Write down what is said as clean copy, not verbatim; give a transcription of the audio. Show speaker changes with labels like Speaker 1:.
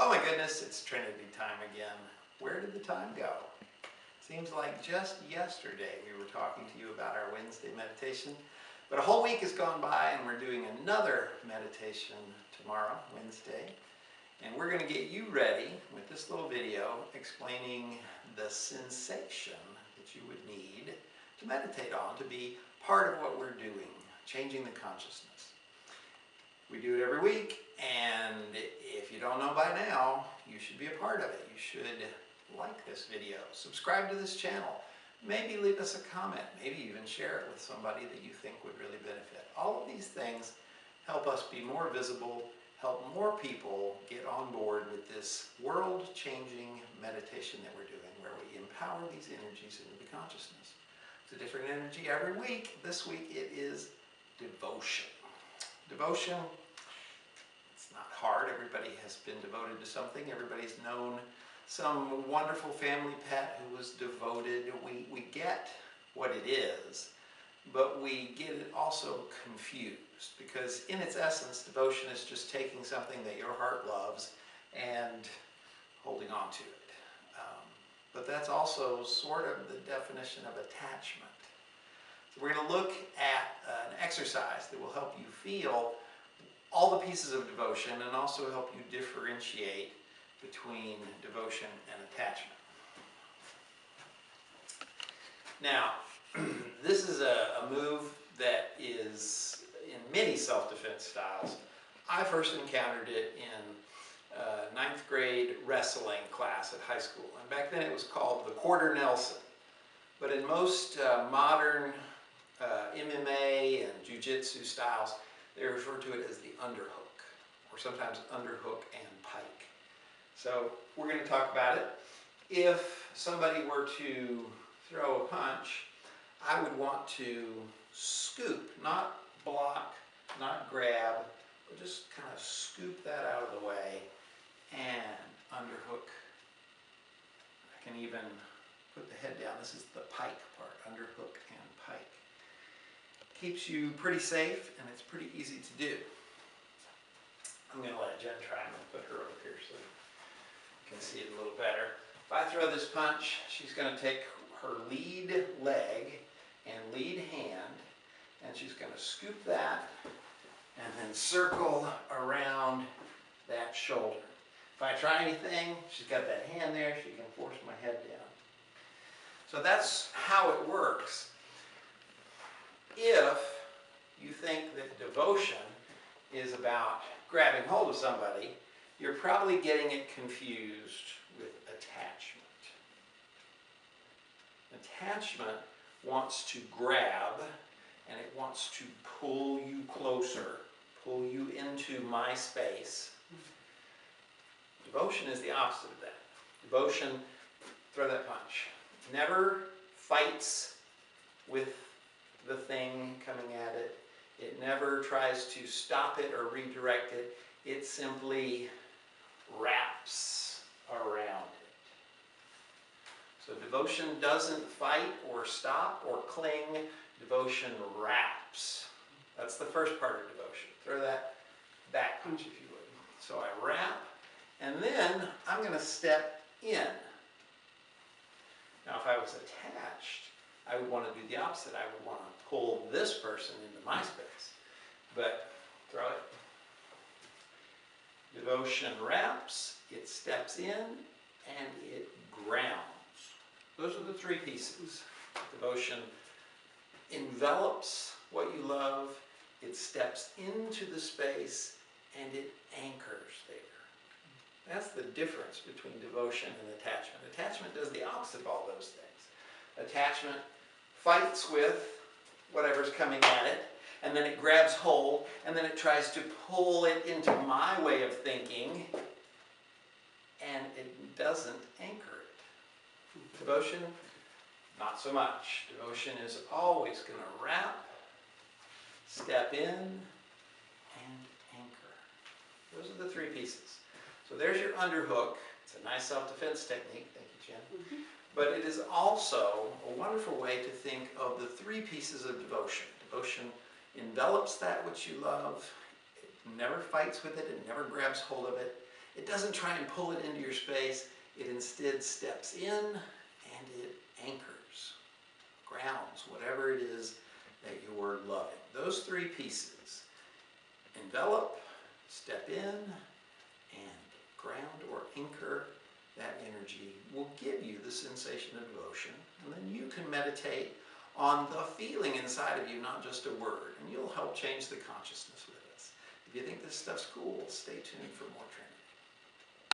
Speaker 1: Oh my goodness, it's Trinity time again. Where did the time go? Seems like just yesterday we were talking to you about our Wednesday meditation, but a whole week has gone by and we're doing another meditation tomorrow, Wednesday, and we're going to get you ready with this little video explaining the sensation that you would need to meditate on to be part of what we're doing, changing the consciousness. We do it every week, and if you don't know by now, you should be a part of it. You should like this video, subscribe to this channel, maybe leave us a comment, maybe even share it with somebody that you think would really benefit. All of these things help us be more visible, help more people get on board with this world-changing meditation that we're doing, where we empower these energies into the consciousness. It's a different energy every week. This week it is devotion. Devotion, it's not hard. Everybody has been devoted to something. Everybody's known some wonderful family pet who was devoted. We get what it is, but we get it also confused, because in its essence, devotion is just taking something that your heart loves and holding on to it. But that's also sort of the definition of attachment. So we're going to look at an exercise that will help you feel all the pieces of devotion and also help you differentiate between devotion and attachment. Now, this is a move that is in many self-defense styles. I first encountered it in 9th grade wrestling class at high school. And back then it was called the quarter Nelson. But in most modern MMA and jiu-jitsu styles, they refer to it as the underhook, or sometimes underhook and pike. So we're going to talk about it. If somebody were to throw a punch, I would want to scoop, not block, not grab, but just kind of scoop that out of the way and underhook. I can even put the head down. This is the pike part, underhook and pike. Keeps you pretty safe, and it's pretty easy to do. I'm going to let Jen try. I'm going to put her over here so you can see it a little better. If I throw this punch, she's going to take her lead leg and lead hand, and she's going to scoop that and then circle around that shoulder. If I try anything, she's got that hand there, she can force my head down. So that's how it works. If you think that devotion is about grabbing hold of somebody, you're probably getting it confused with attachment. Attachment wants to grab, and it wants to pull you closer, pull you into my space. Devotion is the opposite of that. Devotion, throw that punch, never fights with the thing coming at it. It never tries to stop it or redirect it. It simply wraps around it. So devotion doesn't fight or stop or cling. Devotion wraps. That's the first part of devotion. Throw that back punch if you would. So I wrap, and then I'm going to step in. Now if I was attached, I would want to do the opposite. I would want to pull this person into my space. But throw it. Devotion wraps, it steps in, and it grounds. Those are the three pieces. Devotion envelops what you love, it steps into the space, and it anchors there. That's the difference between devotion and attachment. Attachment does the opposite of all those things. Attachment fights with whatever's coming at it, and then it grabs hold, and then it tries to pull it into my way of thinking, and it doesn't anchor it. Devotion, not so much. Devotion is always going to wrap, step in, and anchor. Those are the three pieces. So there's your underhook. It's a nice self-defense technique. Thank you, Jen. But it is also a wonderful way to think of the three pieces of devotion. Devotion envelops that which you love. It never fights with it. It never grabs hold of it. It doesn't try and pull it into your space. It instead steps in and it anchors, grounds, whatever it is that you're loving. Those three pieces: envelop, step in, and ground or anchor that energy will give you the sensation of devotion. And then you can meditate on the feeling inside of you, not just a word. And you'll help change the consciousness with us. If you think this stuff's cool, stay tuned for more Trinity.